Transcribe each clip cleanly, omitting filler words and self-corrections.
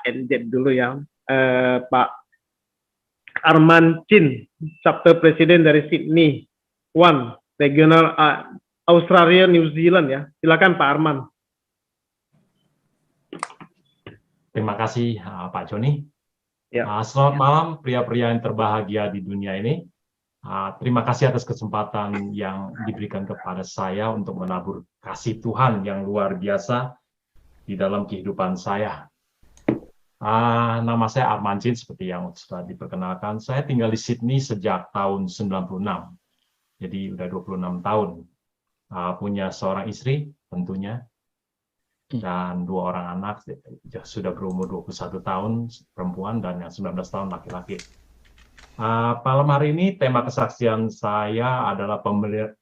ANZ dulu ya. Pak Arman Chin, chapter presiden dari Sydney One Regional Australia New Zealand ya. Silakan Pak Arman. Terima kasih Pak Joni. Ya. Selamat malam pria-pria yang terbahagia di dunia ini. Terima kasih atas kesempatan yang diberikan kepada saya untuk menabur kasih Tuhan yang luar biasa di dalam kehidupan saya. Nama saya Arman Chin, seperti yang sudah diperkenalkan. Saya tinggal di Sydney sejak tahun 96, jadi udah 26 tahun. Punya seorang istri tentunya, dan 2 orang anak, sudah berumur 21 tahun perempuan dan yang 19 tahun laki-laki. Malam hari ini tema kesaksian saya adalah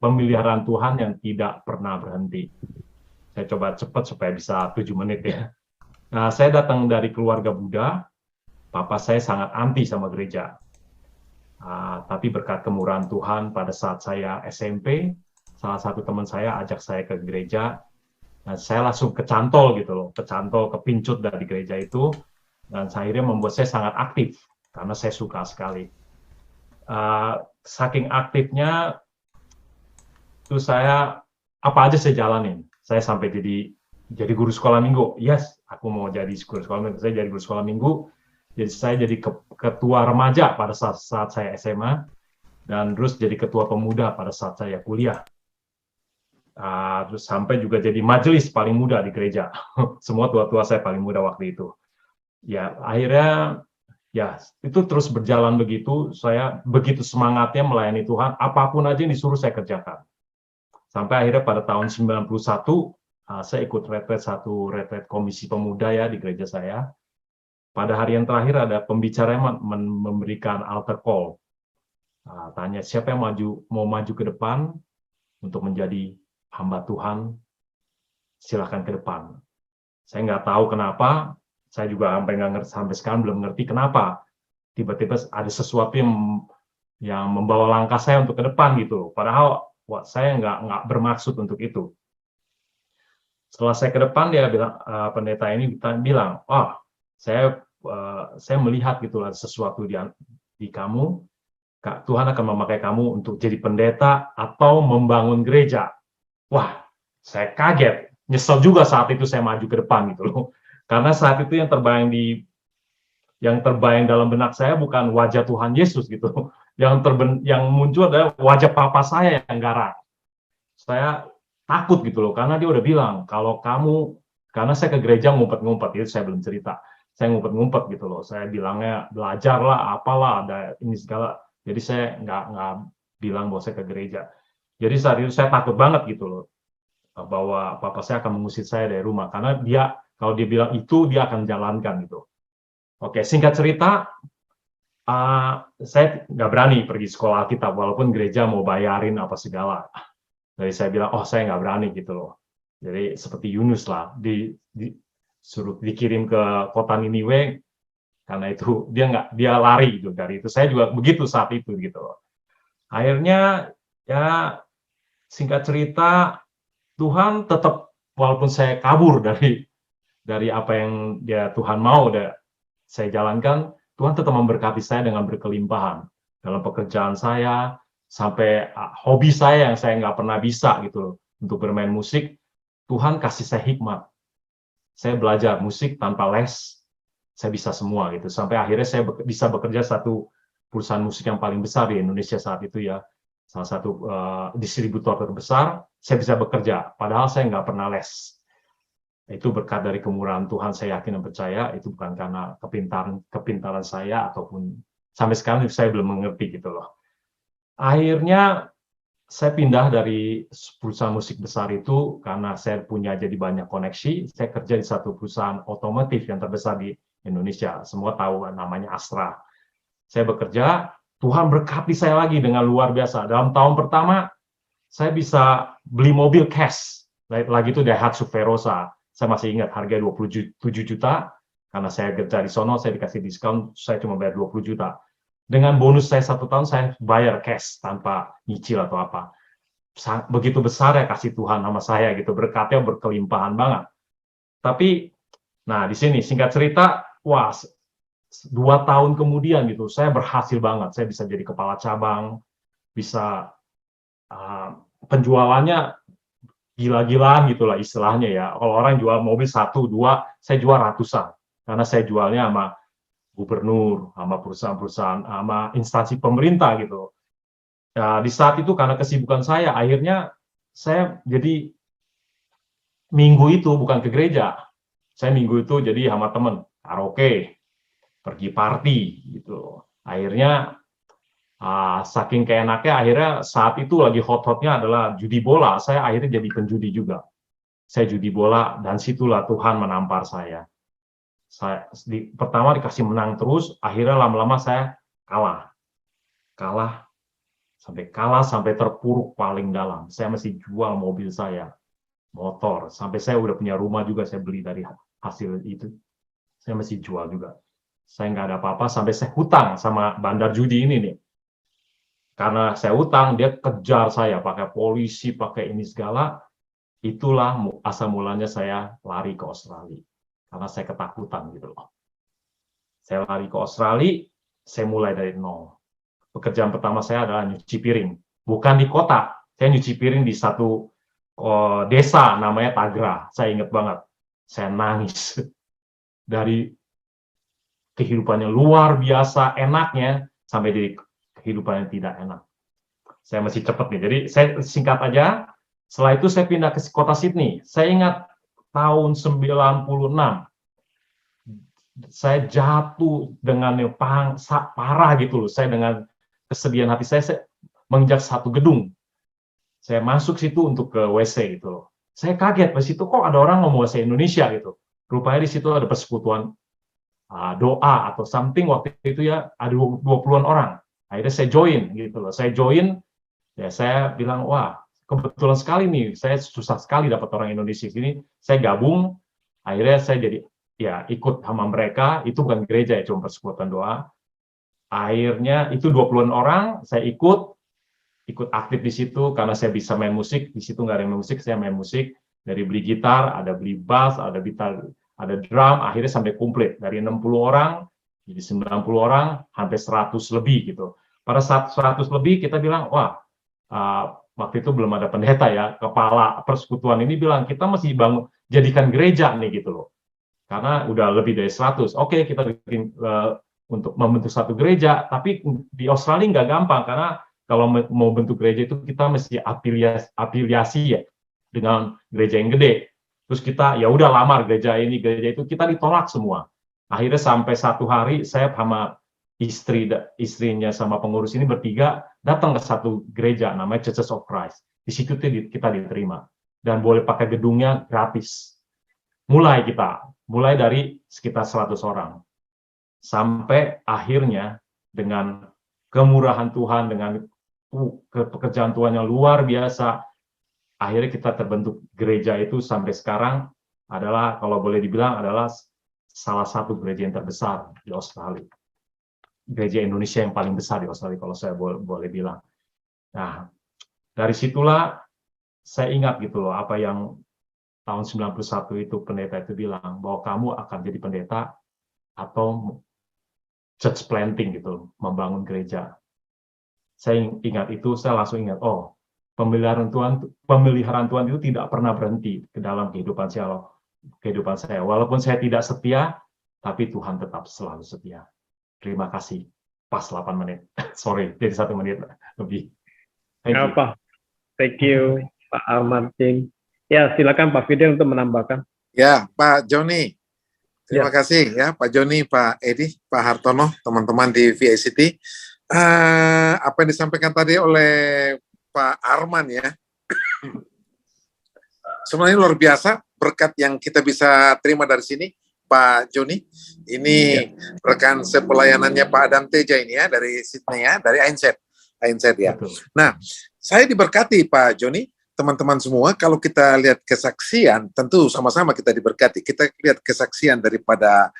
pemeliharaan Tuhan yang tidak pernah berhenti. Saya coba cepat supaya bisa 7 menit ya. Saya datang dari keluarga Buddha. Papa saya sangat anti sama gereja. Tapi berkat kemurahan Tuhan pada saat saya SMP, salah satu teman saya ajak saya ke gereja. Dan saya langsung kecantol gitu loh, kepincut dari gereja itu. Dan akhirnya membuat saya sangat aktif, karena saya suka sekali. Saking aktifnya itu saya apa aja saya jalanin. Saya sampai jadi guru sekolah minggu. Yes, aku mau jadi guru sekolah minggu. Saya jadi guru sekolah minggu. Jadi saya jadi ketua remaja pada saat saya SMA, dan terus jadi ketua pemuda pada saat saya kuliah. Terus sampai juga jadi majelis paling muda di gereja. Semua tua-tua saya paling muda waktu itu. Ya, akhirnya ya, itu terus berjalan begitu. Saya begitu semangatnya melayani Tuhan, apapun aja yang disuruh saya kerjakan. Sampai akhirnya pada tahun 91, saya ikut retret komisi pemuda ya di gereja saya. Pada hari yang terakhir ada pembicara yang memberikan altar call. Tanya siapa yang mau maju ke depan untuk menjadi hamba Tuhan, silakan ke depan. Saya nggak tahu kenapa. Saya juga sampai sekarang belum ngerti kenapa tiba-tiba ada sesuatu yang membawa langkah saya untuk ke depan gitu. Padahal saya nggak bermaksud untuk itu. Setelah saya ke depan, dia bilang, pendeta ini bilang, saya melihat gitulah sesuatu di kamu. Tuhan akan memakai kamu untuk jadi pendeta atau membangun gereja. Wah, saya kaget, nyesel juga saat itu saya maju ke depan gitu loh. Karena saat itu yang terbayang dalam benak saya bukan wajah Tuhan Yesus gitu. Yang muncul adalah wajah papa saya yang garang. Saya takut gitu loh, karena dia udah bilang, karena saya ke gereja ngumpet-ngumpet, itu saya belum cerita. Saya ngumpet-ngumpet gitu loh. Saya bilangnya belajar lah, apalah, ada ini segala. Jadi saya nggak bilang bahwa saya ke gereja. Jadi saat itu saya takut banget gitu loh, bahwa papa saya akan mengusir saya dari rumah. Karena kalau dia bilang itu, dia akan jalankan gitu. Oke, singkat cerita, saya nggak berani pergi sekolah Alkitab, walaupun gereja mau bayarin apa segala. Jadi saya bilang, saya nggak berani gitu loh. Jadi seperti Yunus lah, suruh dikirim ke kota Niniwe, karena itu dia lari gitu dari itu. Saya juga begitu saat itu gitu loh. Akhirnya ya singkat cerita, Tuhan tetap, walaupun saya kabur dari apa yang Tuhan mau saya jalankan, Tuhan tetap memberkati saya dengan berkelimpahan dalam pekerjaan saya, sampai hobi saya yang saya nggak pernah bisa gitu untuk bermain musik. Tuhan kasih saya hikmat. Saya belajar musik tanpa les, saya bisa semua gitu. Sampai akhirnya saya bisa bekerja satu perusahaan musik yang paling besar di Indonesia saat itu ya, salah satu distributor terbesar. Saya bisa bekerja, padahal saya nggak pernah les. Itu berkat dari kemurahan Tuhan, saya yakin dan percaya. Itu bukan karena kepintaran saya, ataupun sampai sekarang saya belum mengerti gitu loh. Akhirnya saya pindah dari perusahaan musik besar itu karena saya punya jadi banyak koneksi. Saya kerja di satu perusahaan otomotif yang terbesar di Indonesia. Semua tahu namanya Astra. Saya bekerja, Tuhan berkati saya lagi dengan luar biasa. Dalam tahun pertama, saya bisa beli mobil cash. Lagi itu Daihatsu Verosa. Saya masih ingat harga 27 juta. Karena saya kerja di sono, saya dikasih diskon, saya cuma bayar 20 juta. Dengan bonus saya 1 tahun, saya bayar cash tanpa nyicil atau apa. Begitu besar ya kasih Tuhan sama saya gitu, berkatnya berkelimpahan banget. Tapi, nah di sini singkat cerita, wah 2 tahun kemudian gitu, saya berhasil banget, saya bisa jadi kepala cabang, bisa penjualannya gila-gilaan gitulah istilahnya ya. Kalau orang jual mobil 1, 2, saya jual ratusan. Karena saya jualnya sama gubernur, sama perusahaan-perusahaan, sama instansi pemerintah gitu. Ya, di saat itu karena kesibukan saya, akhirnya saya jadi minggu itu bukan ke gereja. Saya minggu itu jadi sama temen, karaoke, pergi party gitu. Akhirnya saking keenaknya, akhirnya saat itu lagi hot-hotnya adalah judi bola. Saya akhirnya jadi penjudi juga. Saya judi bola dan situlah Tuhan menampar saya. Pertama dikasih menang terus, akhirnya lama-lama saya kalah. Kalah sampai terpuruk paling dalam. Saya mesti jual mobil saya, motor. Sampai saya udah punya rumah juga, saya beli dari hasil itu. Saya mesti jual juga. Saya nggak ada apa-apa, sampai saya hutang sama bandar judi ini nih. Karena saya hutang, dia kejar saya pakai polisi, pakai ini segala. Itulah asal mulanya saya lari ke Australia. Karena saya ketakutan gitu loh. Saya lari ke Australia, saya mulai dari nol. Pekerjaan pertama saya adalah nyuci piring. Bukan di kota, saya nyuci piring di satu desa namanya Tagra. Saya ingat banget. Saya nangis. Dari kehidupannya luar biasa enaknya, sampai jadi kehidupan yang tidak enak. Saya masih cepat nih. Jadi saya singkat aja. Setelah itu saya pindah ke kota Sydney. Saya ingat tahun 96. Saya jatuh dengan yang parah gitu loh. Saya dengan kesedihan hati saya menginjak satu gedung. Saya masuk situ untuk ke WC gitu loh. Saya kaget di situ kok ada orang ngomong bahasa Indonesia gitu. Rupanya di situ ada persekutuan doa atau something waktu itu ya, ada 20-an orang. Akhirnya saya join gitu loh. Saya join, ya saya bilang, wah kebetulan sekali nih, saya susah sekali dapat orang Indonesia di sini. Saya gabung, akhirnya saya jadi ya ikut sama mereka. Itu bukan gereja ya, cuma persekutuan doa. Akhirnya itu 20-an orang, saya ikut aktif di situ karena saya bisa main musik. Di situ nggak ada yang main musik, saya main musik. Dari beli gitar, ada beli bass, ada drum, akhirnya sampai komplit. Dari 60 orang, jadi 90 orang, hampir 100 lebih gitu. Pada saat 100 lebih, kita bilang, wah, waktu itu belum ada pendeta ya, kepala persekutuan ini bilang, kita mesti jadikan gereja nih gitu loh. Karena udah lebih dari 100. Oke, kita bikin untuk membentuk satu gereja, tapi di Australia nggak gampang, karena kalau mau bentuk gereja itu kita mesti afiliasi ya, dengan gereja yang gede. Terus kita ya udah lamar gereja itu, kita ditolak semua. Akhirnya sampai satu hari saya sama istrinya sama pengurus ini bertiga datang ke satu gereja namanya Churches of Christ. Di situ kita diterima dan boleh pakai gedungnya gratis. Mulai dari sekitar 100 orang. Sampai akhirnya dengan kemurahan Tuhan, dengan pekerjaan Tuhan yang luar biasa, akhirnya kita terbentuk gereja itu sampai sekarang adalah, kalau boleh dibilang, adalah salah satu gereja yang terbesar di Australia. Gereja Indonesia yang paling besar di Australia, kalau saya boleh bilang. Nah, dari situlah saya ingat gitu loh, apa yang tahun 91 itu pendeta itu bilang, bahwa kamu akan jadi pendeta atau church planting gitu, membangun gereja. Saya ingat itu, saya langsung ingat, oh, pemeliharaan Tuhan itu tidak pernah berhenti ke dalam kehidupan saya. Walaupun saya tidak setia, tapi Tuhan tetap selalu setia. Terima kasih. Pas 8 menit. Sorry, jadi 1 menit lebih. Thank you, Pak Armantin. Ya, silakan Pak Fidel untuk menambahkan. Ya, Pak Joni. Terima kasih ya, Pak Joni, Pak Edi, Pak Hartono, teman-teman di VICT. Apa yang disampaikan tadi oleh Pak Arman ya, sebenarnya luar biasa berkat yang kita bisa terima dari sini, Pak Joni. Ini rekan sepelayanannya Pak Adam Teja ini ya, dari Sydney ya, dari Ainshead ya. Nah, saya diberkati Pak Joni, teman-teman semua. Kalau kita lihat kesaksian, tentu sama-sama kita diberkati. Kita lihat kesaksian daripada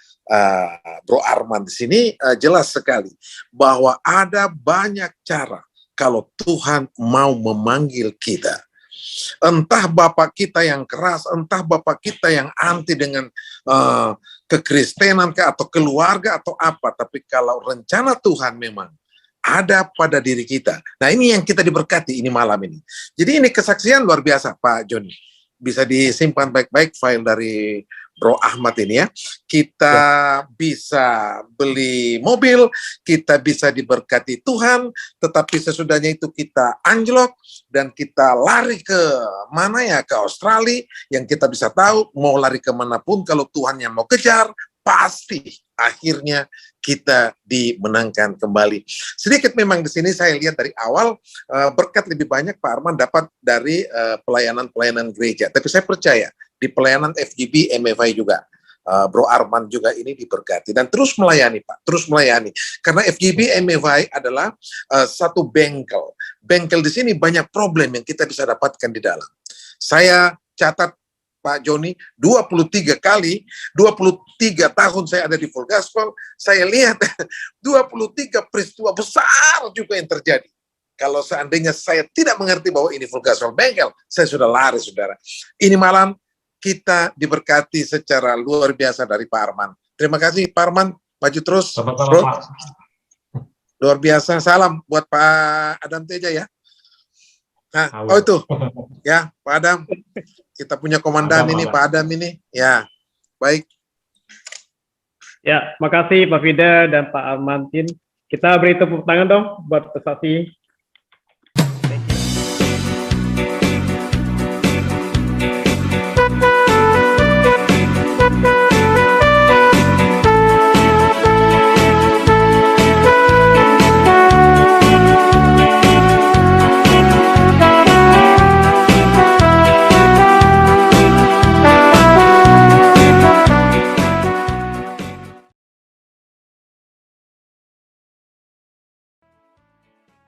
Bro Arman di sini, jelas sekali bahwa ada banyak cara kalau Tuhan mau memanggil kita. Entah bapak kita yang keras, entah bapak kita yang anti dengan kekristenan kah, atau keluarga atau apa, tapi kalau rencana Tuhan memang ada pada diri kita. Nah, ini yang kita diberkati ini malam ini. Jadi ini kesaksian luar biasa, Pak Joni. Bisa disimpan baik-baik file dari Bro Ahmad ini ya. Kita bisa beli mobil, kita bisa diberkati Tuhan, tetapi sesudahnya itu kita anjlok dan kita lari ke mana ya, ke Australia, yang kita bisa tahu mau lari kemanapun kalau Tuhan yang mau kejar, pasti akhirnya kita dimenangkan kembali. Sedikit memang di sini saya lihat dari awal berkat lebih banyak Pak Arman dapat dari pelayanan-pelayanan gereja. Tapi saya percaya di pelayanan FGB, MFI juga, Bro Arman juga ini diberkati dan terus melayani Pak, terus melayani. Karena FGB, MFI adalah satu bengkel. Bengkel di sini banyak problem yang kita bisa dapatkan di dalam. Saya catat Pak Joni, 23 tahun saya ada di Full Gospel, saya lihat 23 peristiwa besar juga yang terjadi. Kalau seandainya saya tidak mengerti bahwa ini Full Gospel bengkel, saya sudah lari, saudara. Ini malam kita diberkati secara luar biasa dari Pak Arman. Terima kasih Pak Arman, maju terus. Sama-sama, Pak. Luar biasa, salam buat Pak Adam Teja ya. Nah, oh itu, ya Pak Adam, kita punya komandan Adam, ini, Adam. Pak Adam ini, ya, baik. Ya, makasih Pak Fida dan Pak Armantin. Kita beri tepuk tangan dong buat prestasi